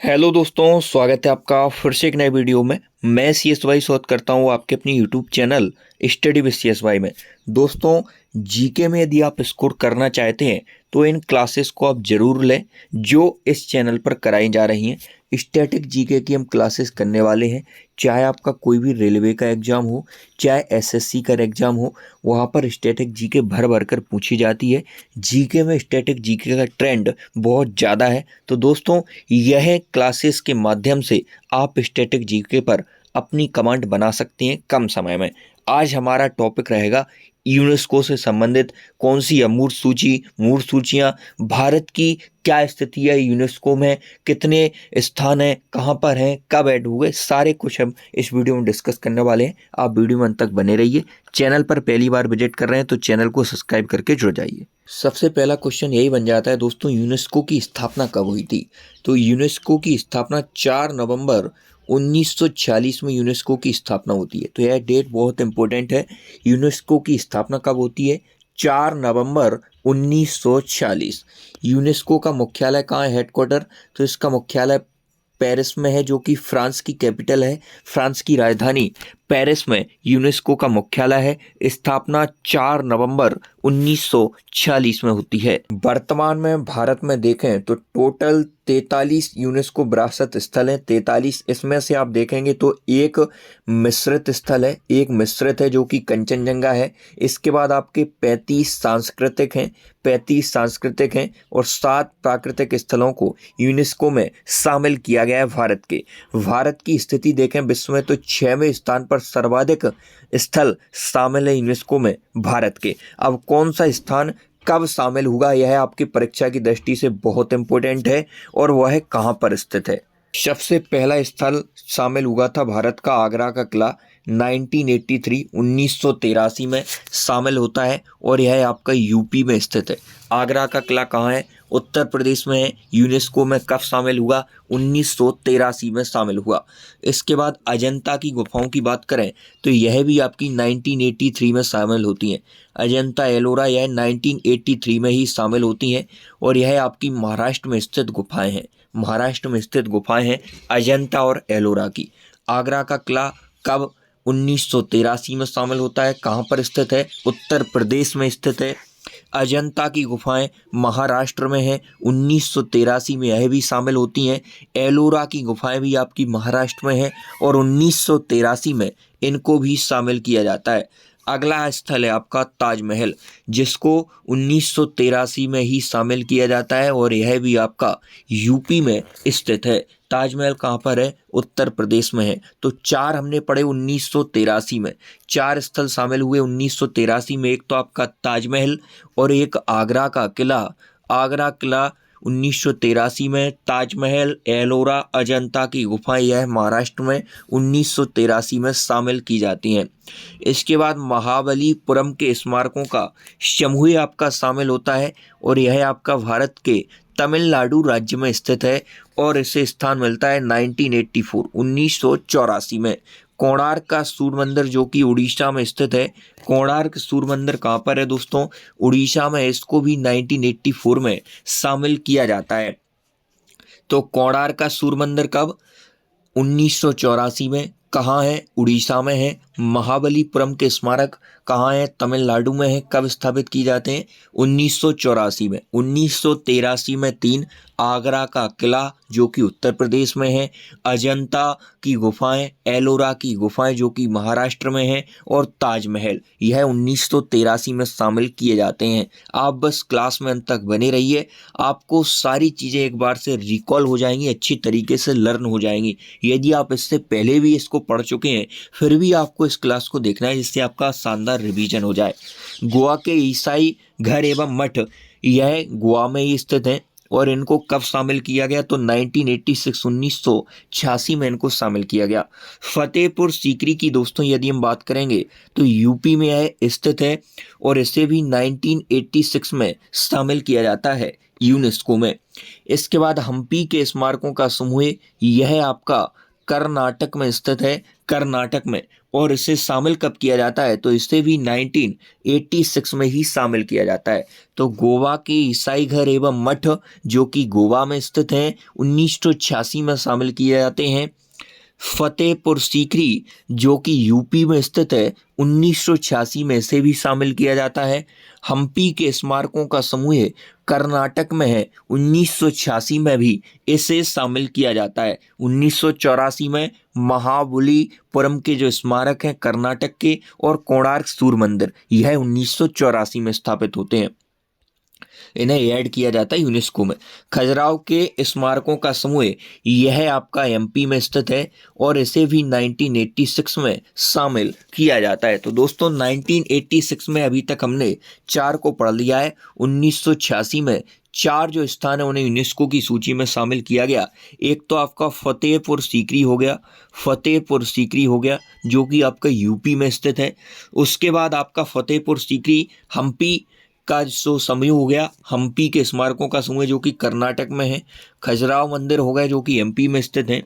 Hello दोस्तों, स्वागत है आपका फिर से एक नए वीडियो में। मैं CS वाई स्वागत करता हूँ आपके अपनी YouTube channel study with CS Y में। दोस्तों, जीके में यदि आप स्कोर करना चाहते हैं तो इन क्लासेस को आप ज़रूर लें जो इस चैनल पर कराई जा रही हैं। स्टैटिक जीके की हम क्लासेस करने वाले हैं। चाहे आपका कोई भी रेलवे का एग्ज़ाम हो, चाहे SSC का एग्ज़ाम हो, वहाँ पर स्टैटिक जीके भर भर कर पूछी जाती है। जीके में स्टैटिक जीके का ट्रेंड बहुत ज़्यादा है। तो दोस्तों, यह क्लासेस के माध्यम से आप स्टैटिक जीके पर अपनी कमांड बना सकते हैं कम समय में। आज हमारा टॉपिक रहेगा यूनेस्को से संबंधित कौन सी अमूर्त सूची, मूर्त सूचियाँ, भारत की क्या स्थिति है यूनेस्को में, कितने स्थान हैं, कहाँ पर हैं, कब ऐड हुए, सारे कुछ हम इस वीडियो में डिस्कस करने वाले हैं। आप वीडियो में अंत तक बने रहिए। चैनल पर पहली बार विजिट कर रहे हैं तो चैनल को सब्सक्राइब करके जुड़ जाइए। सबसे पहला क्वेश्चन यही बन जाता है दोस्तों, यूनेस्को की स्थापना कब हुई थी? तो यूनेस्को की स्थापना 4 नवंबर 1946 में यूनेस्को की स्थापना होती है। तो यह डेट बहुत इंपॉर्टेंट है। यूनेस्को की स्थापना कब होती है? 4 नवंबर 1946। यूनेस्को का मुख्यालय कहाँ है, हेडक्वार्टर? तो इसका मुख्यालय पेरिस में है, जो कि फ्रांस की कैपिटल है। फ्रांस की राजधानी पेरिस में यूनेस्को का मुख्यालय है। स्थापना 4 नवंबर 1946 में होती है। वर्तमान में भारत में देखें तो टोटल 43 यूनेस्को विरासत स्थल हैं। 43, इसमें से आप देखेंगे तो एक मिश्रित स्थल है, एक मिश्रित है जो कि कंचनजंगा है। इसके बाद आपके 35 सांस्कृतिक हैं, 35 सांस्कृतिक हैं और 7 प्राकृतिक स्थलों को यूनेस्को में शामिल किया गया है। भारत की स्थिति देखें विश्व में तो 6वें स्थान पर सर्वाधिक स्थल शामिल है यूनेस्को में भारत के। अब कौन सा स्थान कब शामिल होगा, यह आपकी परीक्षा की दृष्टि से बहुत इंपॉर्टेंट है और वह कहाँ पर स्थित है। सबसे पहला स्थल शामिल हुआ था भारत का आगरा का किला। 1983 में शामिल होता है और यह आपका यूपी में स्थित है। आगरा का किला कहाँ है? उत्तर प्रदेश में है। यूनेस्को में कब शामिल हुआ? 1983 में शामिल हुआ। इसके बाद अजंता की गुफाओं की बात करें तो यह भी आपकी 1983 में शामिल होती हैं। अजंता एलोरा यह 1983 में ही शामिल होती हैं और यह आपकी महाराष्ट्र में स्थित गुफाएं हैं। महाराष्ट्र में स्थित गुफाएं हैं अजंता और एलोरा की। आगरा का किला कब? 1983 में शामिल होता है। कहाँ पर स्थित है? उत्तर प्रदेश में स्थित है। अजंता की गुफाएं महाराष्ट्र में है। 1983 में यह भी शामिल होती हैं। एलोरा की गुफाएं भी आपकी महाराष्ट्र में है और 1983 में इनको भी शामिल किया जाता है। अगला स्थल है आपका ताजमहल, जिसको 1983 में ही शामिल किया जाता है और यह भी आपका यूपी में स्थित है। ताजमहल कहाँ पर है? उत्तर प्रदेश में है। तो 4 हमने पढ़े 1983 में। 4 स्थल शामिल हुए 1983 में। एक तो आपका ताजमहल और एक आगरा का किला। आगरा किला 1983 में, ताजमहल, एलोरा, अजंता की गुफाएं यह महाराष्ट्र में 1983 में शामिल की जाती हैं। इसके बाद महाबलीपुरम के स्मारकों का समूह आपका शामिल होता है और यह आपका भारत के तमिलनाडु राज्य में स्थित है और इसे स्थान मिलता है 1984 में। कोणार्क का सूर्य मंदिर जो कि उड़ीसा में स्थित है। कोणार्क सूर्य मंदिर कहाँ पर है दोस्तों? उड़ीसा में। इसको भी 1984 में शामिल किया जाता है। तो कोणार्क का सूर्य मंदिर कब? 1984 में। कहाँ है? उड़ीसा में है। महाबलीपुरम के स्मारक कहाँ है? तमिलनाडु में है। कब स्थापित किए जाते हैं? 1984 में। 1983 में 3, आगरा का किला जो कि उत्तर प्रदेश में है, अजंता की गुफाएं, एलोरा की गुफाएं जो कि महाराष्ट्र में है और ताजमहल यह 1983 में शामिल किए जाते हैं। आप बस क्लास में अंत तक बने रहिए, आपको सारी चीज़ें एक बार से रिकॉल हो जाएंगी, अच्छी तरीके से लर्न हो जाएंगी। यदि आप इससे पहले भी इसको पढ़ चुके हैं फिर भी आपको इस क्लास को देखना है, जिससे आपका शानदार रिवीजन हो जाए। गोवा के ईसाई घर एवं मठ यह गोवा में ही स्थित है और इनको कब शामिल किया गया? तो 1986 में इनको शामिल किया गया। फतेहपुर सीकरी की दोस्तों यदि हम बात करेंगे तो यूपी में यह स्थित है और इसे भी 1986 में शामिल किया जाता है यूनेस्को में। इसके बाद हम्पी के स्मारकों का समूह यह आपका कर्नाटक में स्थित है, कर्नाटक में। और इसे शामिल कब किया जाता है, तो इसे भी 1986 में ही शामिल किया जाता है। तो गोवा के ईसाई घर एवं मठ जो कि गोवा में स्थित हैं 1986 में शामिल किए जाते हैं। फतेहपुर सीकरी जो कि यूपी में स्थित है 1986 में इसे भी शामिल किया जाता है। हम्पी के स्मारकों का समूह कर्नाटक में है, 1986 में भी इसे शामिल किया जाता है। 1984 में महाबलीपुरम के जो स्मारक हैं कर्नाटक के, और कोणार्क सूर्य मंदिर, यह 1984 में स्थापित होते हैं, इन्हें ऐड किया जाता है यूनेस्को में। खजुराहो के स्मारकों का समूह यह आपका एमपी में स्थित है और इसे भी 1986 में शामिल किया जाता है। तो दोस्तों 1986 में अभी तक हमने 4 को पढ़ लिया है। 1986 में 4 जो स्थान है उन्हें यूनेस्को की सूची में शामिल किया गया। एक तो आपका फतेहपुर सीकरी हो गया, फतेहपुर सीकरी हो गया जो कि आपका यूपी में स्थित है। उसके बाद आपका फतेहपुर सीकरी हम्पी का जो समूह हो गया, हम्पी के स्मारकों का समूह जो कि कर्नाटक में है। खजुराहो मंदिर हो गया जो कि एमपी में स्थित है।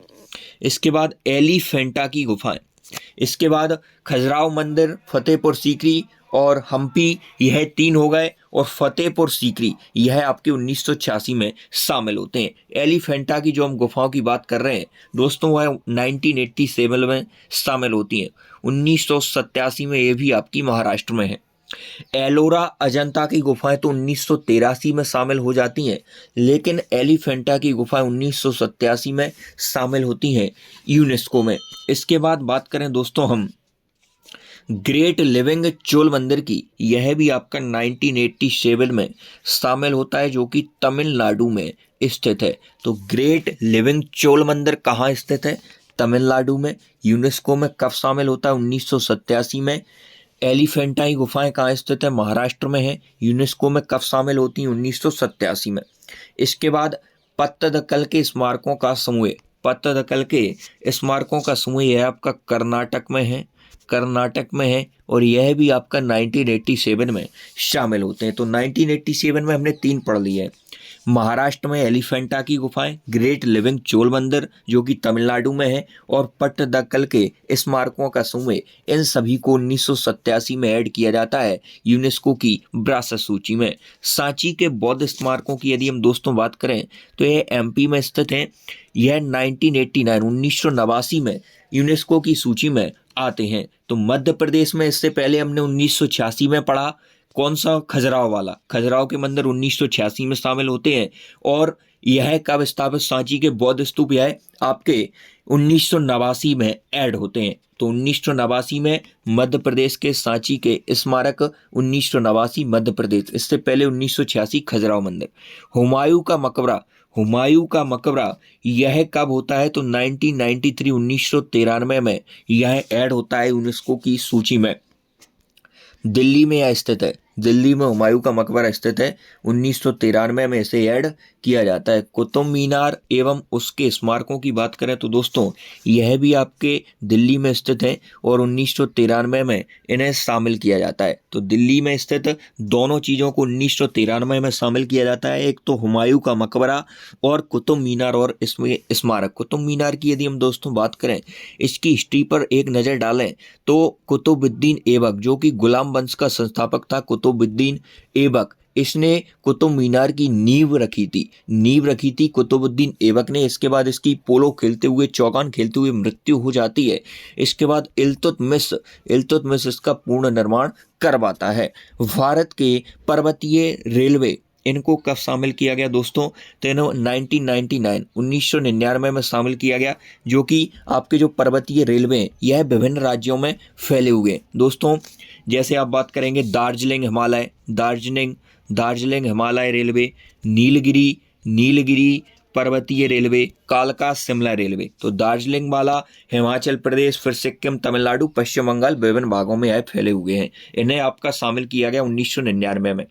इसके बाद एलिफेंटा की गुफाएं, इसके बाद खजुराहो मंदिर, फतेहपुर सीकरी और हम्पी, यह 3 हो गए। और फतेहपुर सीकरी यह आपके 1986 में शामिल होते हैं। एलिफेंटा की जो हम गुफाओं की बात कर रहे हैं दोस्तों, वह 1987 में शामिल होती हैं। 1987 में ये भी आपकी महाराष्ट्र में है। एलोरा अजंता की गुफाएं तो 1983 में शामिल हो जाती हैं, लेकिन एलिफेंटा की गुफाएं 1987 में शामिल होती हैं यूनेस्को में। इसके बाद बात करें दोस्तों हम ग्रेट लिविंग चोल मंदिर की, यह भी आपका 1987 में शामिल होता है जो कि तमिलनाडु में स्थित है। तो ग्रेट लिविंग चोल मंदिर कहाँ स्थित है, तमिलनाडु में। यूनेस्को में कब शामिल होता है, 1987 में। एलिफेंटा की गुफाएं कहाँ स्थित है, महाराष्ट्र में है। यूनेस्को में कब शामिल होती हैं, 1987 में। इसके बाद पत्तदकल के स्मारकों का समूह, पत्तदकल के स्मारकों का समूह यह आपका कर्नाटक में है, कर्नाटक में है। और यह भी आपका 1987 में शामिल होते हैं। तो 1987 में हमने 3 पढ़ लिए हैं। महाराष्ट्र में एलिफेंटा की गुफाएं, ग्रेट लिविंग चोल मंदिर जो कि तमिलनाडु में है, और पट्टदकल के स्मारकों का समूह, इन सभी को 1987 में ऐड किया जाता है यूनेस्को की विरासत सूची में। सांची के बौद्ध स्मारकों की यदि हम दोस्तों बात करें तो यह एमपी में स्थित है। यह 1989 में यूनेस्को की सूची में आते हैं। तो मध्य प्रदेश में इससे पहले हमने 1986 में पढ़ा, कौन सा, खजुराहो वाला। खजुराहो के मंदिर 1986 में शामिल होते हैं। और यह कब स्थापित, सांची के बौद्ध स्तूप यह आपके 1989 में ऐड होते हैं। तो 1989 में मध्य प्रदेश के सांची के स्मारक, 1989 मध्य प्रदेश, इससे पहले 1986 खजुराहो मंदिर। हुमायूं का मकबरा, हुमायूं का मकबरा यह कब होता है, तो 1993 में यह ऐड होता है यूनेस्को की सूची में। दिल्ली में यह स्थित है, दिल्ली में हुमायूं का मकबरा स्थित है। 1993 में इसे ऐड किया जाता है। कुतुब मीनार एवं उसके स्मारकों की बात करें तो दोस्तों यह भी आपके दिल्ली में स्थित है और 1993 में इन्हें शामिल किया जाता है। तो दिल्ली में स्थित दोनों चीज़ों को 1993 में शामिल किया जाता है, एक तो हुमायूं का मकबरा और कुतुब मीनार और इसमें स्मारक। कुतुब मीनार की यदि हम दोस्तों बात करें, इसकी हिस्ट्री पर एक नज़र डालें तो कुतुबुद्दीन ऐबक जो कि गुलाम वंश का संस्थापक था, कुतुबुद्दीन ऐबक, इसने कुतुब मीनार की नींव रखी थी कुतुबुद्दीन ऐबक ने। इसके बाद इसकी पोलो खेलते हुए, चौगान खेलते हुए मृत्यु हो जाती है। इसके बाद इल्तुतमिश इसका पूर्ण निर्माण करवाता है। भारत के पर्वतीय रेलवे, इनको कब शामिल किया गया दोस्तों, तो इन्हें 1999 में शामिल किया गया, जो कि आपके जो पर्वतीय रेलवे हैं यह विभिन्न राज्यों में फैले हुए हैं दोस्तों। जैसे आप बात करेंगे दार्जिलिंग हिमालय रेलवे, नीलगिरी पर्वतीय रेलवे, कालका शिमला रेलवे। तो दार्जिलिंग वाला हिमाचल प्रदेश, फिर सिक्किम, तमिलनाडु, पश्चिम बंगाल, विभिन्न भागों में यह फैले हुए हैं। इन्हें आपका शामिल किया गया 1999 में।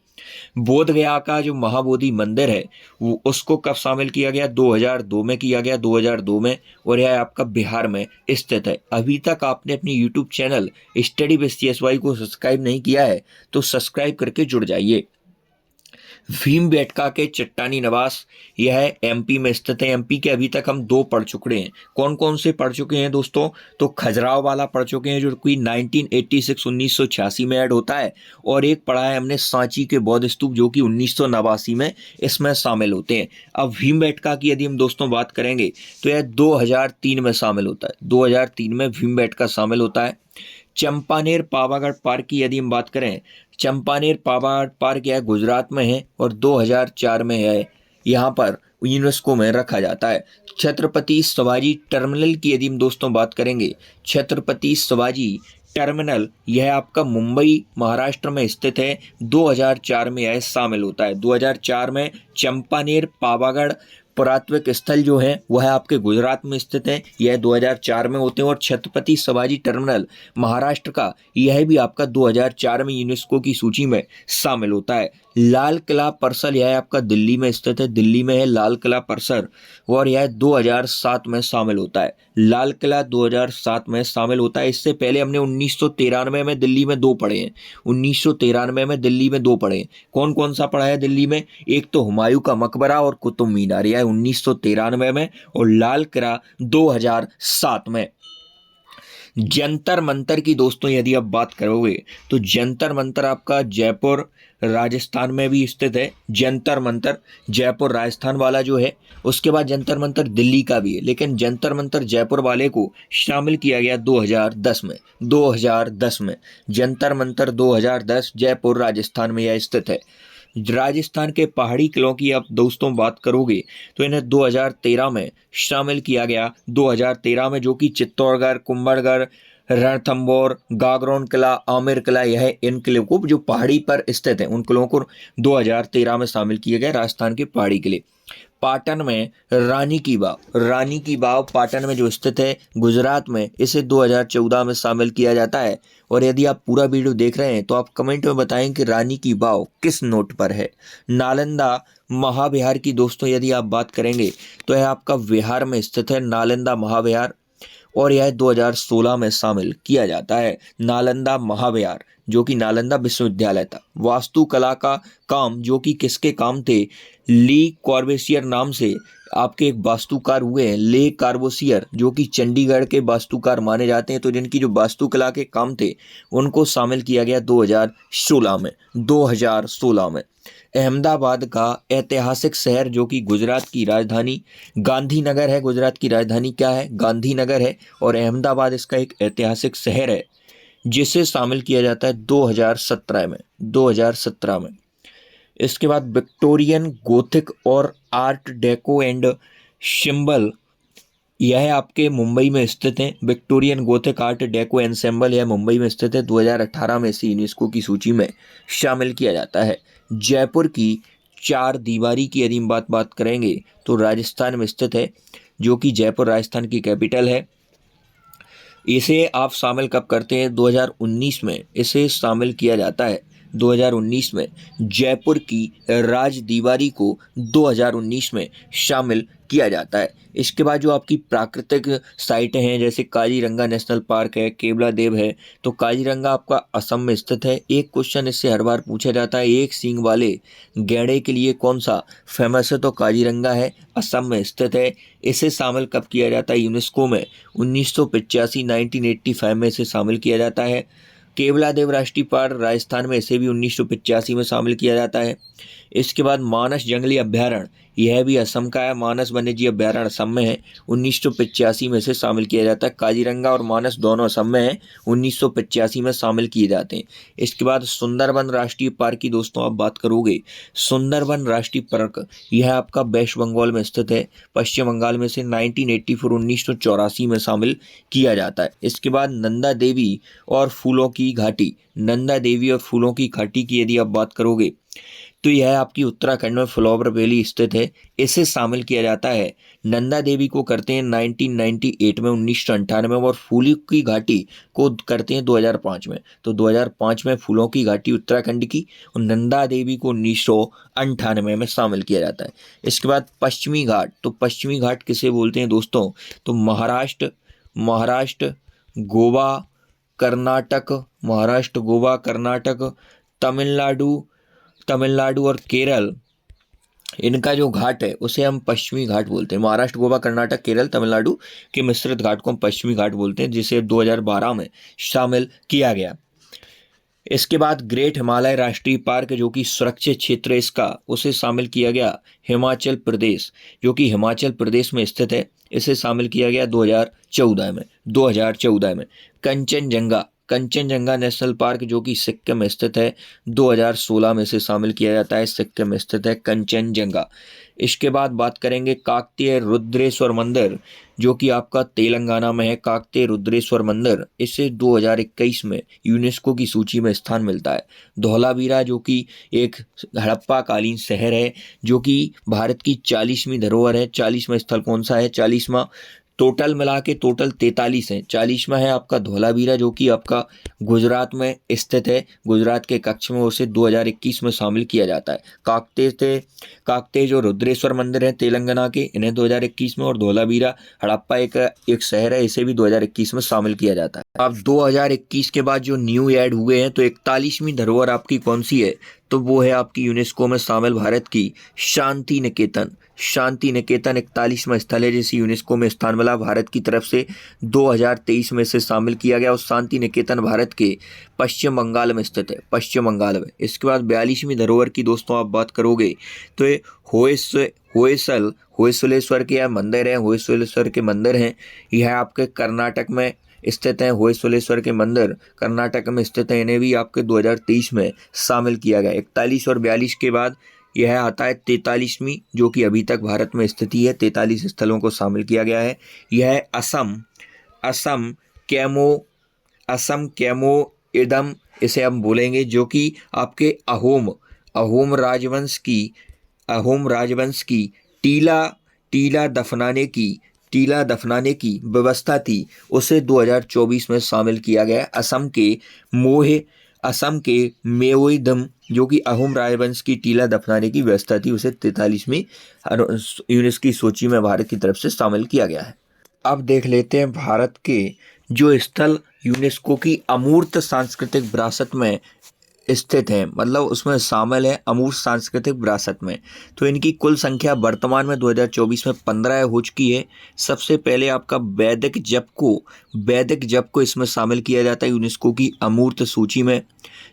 बोध गया का जो महाबोधि मंदिर है वो, उसको कब शामिल किया गया, 2002 में किया गया, 2002 में। और यह आपका बिहार में स्थित है। अभी तक आपने अपनी YouTube channel study with CSY को सब्सक्राइब नहीं किया है तो सब्सक्राइब करके जुड़ जाइए। भीमबेटका के चट्टानी निवास, यह एमपी में स्थित है। एमपी के अभी तक हम 2 पढ़ चुके हैं। कौन कौन से पढ़ चुके हैं दोस्तों? तो खजुराहो वाला पढ़ चुके हैं जो कि 1986 में ऐड होता है, और एक पढ़ा है हमने सांची के बौद्ध स्तूप जो कि 1989 में इसमें शामिल होते हैं। अब भीमबेटका की यदि हम दोस्तों बात करेंगे तो यह 2003 में शामिल होता है। 2003 में भीमबेटका शामिल होता है। चंपानेर पावागढ़ पार्क की यदि हम बात करें, चंपानेर पावागढ़ पार्क यह गुजरात में है और 2004 में है, यहाँ पर यूनेस्को में रखा जाता है। छत्रपति शिवाजी टर्मिनल की यदि हम दोस्तों बात करेंगे, छत्रपति शिवाजी टर्मिनल यह आपका मुंबई महाराष्ट्र में स्थित है। 2004 में यह शामिल होता है। 2004 में चंपानेर पावागढ़ पुरातत्विक स्थल जो है वह आपके गुजरात में स्थित है, यह 2004 में होते हैं। और छत्रपति शिवाजी टर्मिनल महाराष्ट्र का यह भी आपका 2004 में यूनेस्को की सूची में शामिल होता है। लाल किला परिसर यह आपका दिल्ली में स्थित है, दिल्ली में है लाल किला परिसर, और यह 2007 में शामिल होता है। लाल किला 2007 में शामिल होता है। इससे पहले हमने 1993 में दिल्ली में 2 पढ़े हैं। 1993 में दिल्ली में 2 पढ़े हैं। कौन कौन सा पढ़ा है दिल्ली में? एक तो हुमायूं का मकबरा और कुतुब मीनार, यह 1993 में, और लाल किला 2007 में। जंतर मंतर की दोस्तों यदि आप बात करोगे तो जंतर मंतर आपका जयपुर राजस्थान में भी स्थित है। जंतर मंतर जयपुर राजस्थान वाला जो है, उसके बाद जंतर मंतर दिल्ली का भी है, लेकिन जंतर मंतर जयपुर वाले को शामिल किया गया 2010 में। 2010 में जंतर मंतर 2010 जयपुर राजस्थान में यह स्थित है। राजस्थान के पहाड़ी किलों की आप दोस्तों बात करोगे तो इन्हें 2013 में शामिल किया गया। 2013 में जो कि चित्तौड़गढ़, कुंभलगढ़, रणथंभौर, गागरोन किला, आमेर किला, यह इन किलों को जो पहाड़ी पर स्थित हैं उन किलों को 2013 में शामिल किया गया, राजस्थान के पहाड़ी किले। पाटन में रानी की वाव, रानी की वाव पाटन में जो स्थित है गुजरात में, इसे 2014 में शामिल किया जाता है। और यदि आप पूरा वीडियो देख रहे हैं तो आप कमेंट में बताएं कि रानी की वाव किस नोट पर है। नालंदा महाविहार की दोस्तों यदि आप बात करेंगे तो यह आपका बिहार में स्थित है, नालंदा महाविहार, और यह 2016 में शामिल किया जाता है। नालंदा महाविहार जो कि नालंदा विश्वविद्यालय था। वास्तुकला का काम जो कि किसके काम थे? ली कॉर्बेसियर नाम से आपके एक वास्तुकार हुए हैं, ले कॉर्बेसियर, जो कि चंडीगढ़ के वास्तुकार माने जाते हैं। तो जिनकी जो वास्तुकला के काम थे उनको शामिल किया गया 2016 में। 2016 में अहमदाबाद का ऐतिहासिक शहर जो कि गुजरात की राजधानी गांधीनगर है, गुजरात की राजधानी क्या है? गांधीनगर है, और अहमदाबाद इसका एक ऐतिहासिक शहर है जिसे शामिल किया जाता है 2017 में। 2017 में इसके बाद विक्टोरियन गोथिक और आर्ट डेको एंड सिंबल, यह आपके मुंबई में स्थित है। Victorian Gothic art deco ensemble यह मुंबई में स्थित है। 2018 में इसे यूनेस्को की सूची में शामिल किया जाता है। जयपुर की 4 दीवारी की यदि हम बात करेंगे तो राजस्थान में स्थित है, जो कि जयपुर राजस्थान की कैपिटल है। इसे आप शामिल कब करते हैं? 2019 में इसे शामिल किया जाता है। 2019 में जयपुर की राज दीवारी को 2019 में शामिल किया जाता है। इसके बाद जो आपकी प्राकृतिक साइटें हैं जैसे काजीरंगा नेशनल पार्क है, केवला देव है, तो काजीरंगा आपका असम में स्थित है। एक क्वेश्चन इससे हर बार पूछा जाता है, एक सींग वाले गैंडे के लिए कौन सा फेमस है? तो काजीरंगा है, असम में स्थित है। इसे शामिल कब किया जाता है यूनेस्को में? 1985 में इसे शामिल किया जाता है। केवला देव राष्ट्रीय पार्क राजस्थान में, इसे भी 1985 में शामिल किया जाता है। इसके बाद मानस जंगली अभ्यारण्य, यह भी असम का है। मानस वन्यजीव अभ्यारण्य असम में है, 1985 में इसे शामिल किया जाता है। काजीरंगा और मानस दोनों असम में है, 1985 में शामिल किए जाते हैं। इसके बाद सुंदरबन राष्ट्रीय पार्क की दोस्तों आप बात करोगे, सुंदरबन राष्ट्रीय पार्क यह आपका वेस्ट बंगाल में स्थित है, पश्चिम बंगाल में से 1984 में शामिल किया जाता है। इसके बाद नंदा देवी और फूलों की घाटी, नंदा देवी और फूलों की घाटी की यदि आप बात करोगे तो यह आपकी उत्तराखंड में फ्लावर वैली स्थित है, इसे शामिल किया जाता है। नंदा देवी को करते हैं 1998 में, 1998 में, और फूलों की घाटी को करते हैं 2005 में। तो 2005 में फूलों की घाटी उत्तराखंड की, और नंदा देवी को 1998 में शामिल किया जाता है। इसके बाद पश्चिमी घाट, तो पश्चिमी घाट किसे बोलते हैं दोस्तों? तो महाराष्ट्र, गोवा, कर्नाटक, तमिलनाडु, तमिलनाडु और केरल, इनका जो घाट है उसे हम पश्चिमी घाट बोलते हैं। महाराष्ट्र, गोवा, कर्नाटक, केरल, तमिलनाडु के मिश्रित घाट को हम पश्चिमी घाट बोलते हैं, जिसे 2012 में शामिल किया गया। इसके बाद ग्रेट हिमालय राष्ट्रीय पार्क जो कि सुरक्षित क्षेत्र है इसका, उसे शामिल किया गया हिमाचल प्रदेश, जो कि हिमाचल प्रदेश में स्थित है, इसे शामिल किया गया 2014 में। कंचनजंगा, कंचनजंगा नेशनल पार्क जो कि सिक्किम में स्थित है, 2016 में इसे शामिल किया जाता है, सिक्किम में स्थित है कंचनजंगा। इसके बाद बात करेंगे काकतीय रुद्रेश्वर मंदिर, जो कि आपका तेलंगाना में है। काकतीय रुद्रेश्वर मंदिर, इसे 2021 में यूनेस्को की सूची में स्थान मिलता है। धौलावीरा जो कि एक हड़प्पा कालीन शहर है, जो कि भारत की 40वीं धरोहर है। 40वां स्थल कौन सा है? 40वां, टोटल मिला के टोटल 43 है। 40वां है आपका धौलावीरा, जो कि आपका गुजरात में स्थित है। गुजरात के कच्छ में उसे 2021 में शामिल किया जाता है। काकतीय जो रुद्रेश्वर मंदिर है तेलंगाना के, इन्हें 2021 में, और धौलावीरा हड़प्पा एक शहर है, इसे भी 2021 में शामिल किया जाता है। अब 2021 के बाद जो न्यू ऐड हुए हैं, तो 41वीं धरोहर आपकी कौन सी है? तो वो है आपकी यूनेस्को में शामिल भारत की शांति निकेतन। शांति निकेतन 41वां स्थल है जिसे यूनेस्को में स्थान मिला भारत की तरफ से, 2023 में इसे शामिल किया गया। और शांति निकेतन भारत के पश्चिम बंगाल में स्थित है, पश्चिम बंगाल में। इसके बाद 42वीं धरोहर की दोस्तों आप बात करोगे तो ये होयसलेश्वर के मंदिर है, होयसलेश्वर के मंदिर हैं। यह आपके कर्नाटक में स्थित है। होयसलेश्वर के मंदिर कर्नाटक में स्थित है, इन्हें भी आपके 2023 में शामिल किया गया। 41 और 42 के बाद यह आता है 43वीं, जो कि अभी तक भारत में स्थिति है। 43 स्थलों को शामिल किया गया है। यह असम कैमो इदम इसे हम बोलेंगे, जो कि आपके अहोम राजवंश की टीला दफनाने की व्यवस्था थी, उसे 2024 में शामिल किया गया। असम के मेओइदम, जो कि अहोम राजवंश की टीला दफनाने की व्यवस्था थी, उसे 43वीं यूनेस्को की सूची में भारत की तरफ से शामिल किया गया है। अब देख लेते हैं भारत के जो स्थल यूनेस्को की अमूर्त सांस्कृतिक विरासत में स्थित हैं, मतलब उसमें शामिल है अमूर्त सांस्कृतिक विरासत में। तो इनकी कुल संख्या वर्तमान में 2024 में 15 हो चुकी है। सबसे पहले आपका वैदिक जप को इसमें शामिल किया जाता है यूनेस्को की अमूर्त सूची में,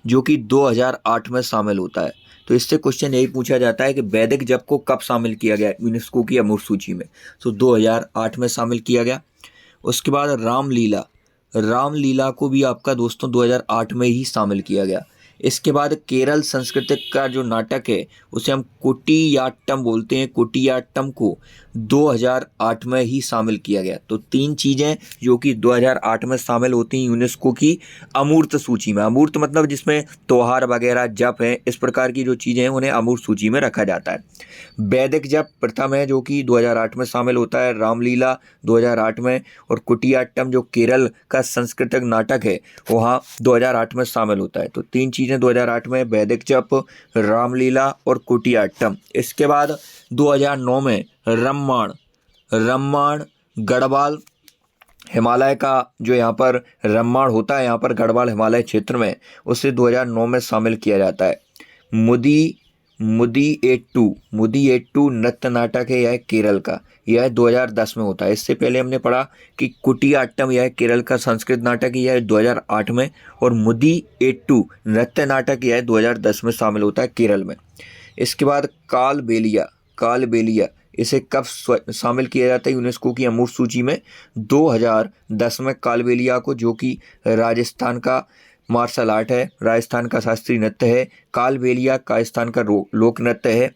जो कि 2008 में शामिल होता है। तो इससे क्वेश्चन यही पूछा जाता है कि वैदिक जप को कब शामिल किया गया यूनेस्को की अमूर्त सूची में? तो 2008 में शामिल किया गया। उसके बाद रामलीला को भी आपका दोस्तों 2008 में ही शामिल किया गया। इसके बाद केरल संस्कृतिक का जो नाटक है उसे हम कुटियाट्टम बोलते हैं। कुटियाट्टम को 2008 में ही शामिल किया गया। तो 3 चीज़ें जो कि 2008 में शामिल होती हैं यूनेस्को की अमूर्त सूची में। अमूर्त मतलब जिसमें त्योहार वगैरह जप है, इस प्रकार की जो चीज़ें हैं उन्हें अमूर्त सूची में रखा जाता है। वैदिक जप प्रथम है जो कि 2008 में शामिल होता है, रामलीला 2008 में, और कुटियाट्टम जो केरल का सांस्कृतिक नाटक है वहाँ 2008 में शामिल होता है। तो 3 चीज़ें 2008 में, वैदिक जप, रामलीला और कुटियाट्टम। इसके बाद 2009 में रम्माण गढ़वाल हिमालय का जो यहाँ पर रम्माण होता है, यहाँ पर गढ़वाल हिमालय क्षेत्र में, उसे 2009 में शामिल किया जाता है। मुदी एट्टू नृत्य नाटक है, यह केरल का, यह 2010 में होता है। इससे पहले हमने पढ़ा कि कुटियाट्टम यह केरल का संस्कृत नाटक है, यह 2008 में, और मुदी एट्टू नृत्य नाटक यह 2010 में शामिल होता है केरल में। इसके बाद कालबेलिया इसे कब शामिल किया जाता है यूनेस्को की अमूर्त सूची में? 2010 में कालबेलिया को, जो कि राजस्थान का मार्शल आर्ट है, राजस्थान का शास्त्रीय नृत्य है। कालबेलिया राजस्थान का लोक नृत्य है,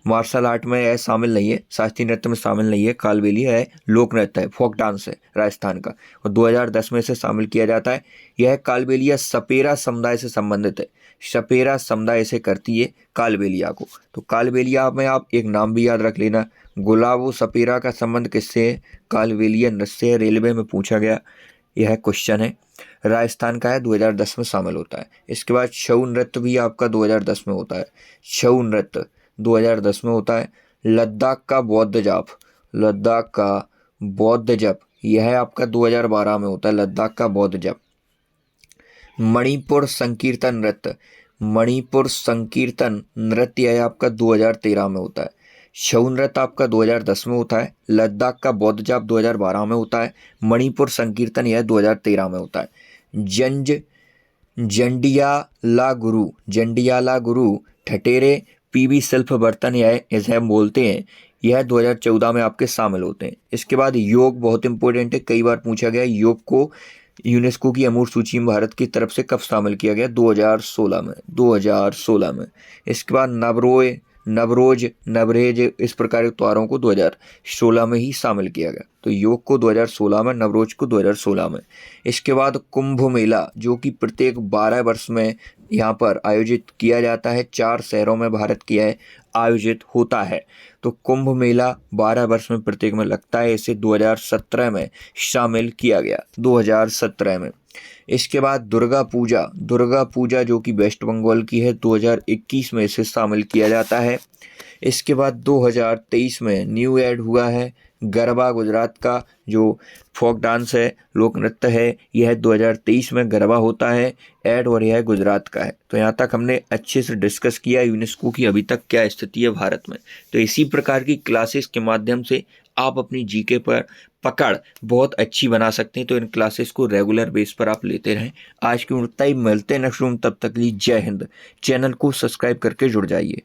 मार्शल आर्ट में यह शामिल नहीं है, शास्त्रीय नृत्य में शामिल नहीं है। कालबेलिया है लोक नृत्य है, फोक डांस है राजस्थान का, और 2010 में इसे शामिल किया जाता है। यह कालबेलिया सपेरा समुदाय से संबंधित है, सपेरा समुदाय से करती है कालबेलिया को। तो कालबेलिया में आप एक नाम भी याद रख लेना, गुलाबो सपेरा का संबंध किससे है? कालबेलिया नृत्य से। रेलवे में पूछा गया यह क्वेश्चन है, राजस्थान का है, 2010 में शामिल होता है। इसके बाद छऊ नृत्य भी आपका 2010 में होता है, छऊ नृत्य 2010 में होता है। लद्दाख का बौद्ध जप यह आपका 2012 में होता है, लद्दाख का बौद्ध जप। मणिपुर मणिपुर संकीर्तन नृत्य है आपका 2013 में होता है। छऊ नृत्य आपका 2010 में होता है। लद्दाख का बौद्ध जाप 2012 में होता है। मणिपुर संकीर्तन यह 2013 में होता है। जंडियाला गुरु ठटेरे पीवी शिल्प बर्तन यह इसे हम बोलते हैं, यह 2014 में आपके शामिल होते हैं। इसके बाद योग बहुत इंपॉर्टेंट है, कई बार पूछा गया। योग को यूनेस्को की अमूर्त सूची में भारत की तरफ से कब शामिल किया गया? 2016 में। इसके बाद नवरेज इस प्रकार के त्योहारों को 2016 में ही शामिल किया गया। तो योग को 2016 में, नवरोज को 2016 में। इसके बाद कुंभ मेला, जो कि प्रत्येक 12 वर्ष में यहाँ पर आयोजित किया जाता है। 4 शहरों में भारत की आयोजित होता है। तो कुंभ मेला 12 वर्ष में प्रत्येक में लगता है। इसे 2017 में शामिल किया गया, 2017 में। इसके बाद दुर्गा पूजा जो कि वेस्ट बंगाल की है, 2021 में इसे शामिल किया जाता है। इसके बाद 2023 में न्यू ऐड हुआ है गरबा, गुजरात का जो फोक डांस है, लोक नृत्य है, यह 2023 में गरबा होता है ऐड, और यह गुजरात का है। तो यहाँ तक हमने अच्छे से डिस्कस किया यूनेस्को की अभी तक क्या स्थिति है भारत में। तो इसी प्रकार की क्लासेस के माध्यम से आप अपनी जीके पर पकड़ बहुत अच्छी बना सकते हैं। तो इन क्लासेस को रेगुलर बेस पर आप लेते रहें। आज की उतना ही मिलते हैं नेक्स्ट रूम, तब तक लिए जय हिंद। चैनल को सब्सक्राइब करके जुड़ जाइए।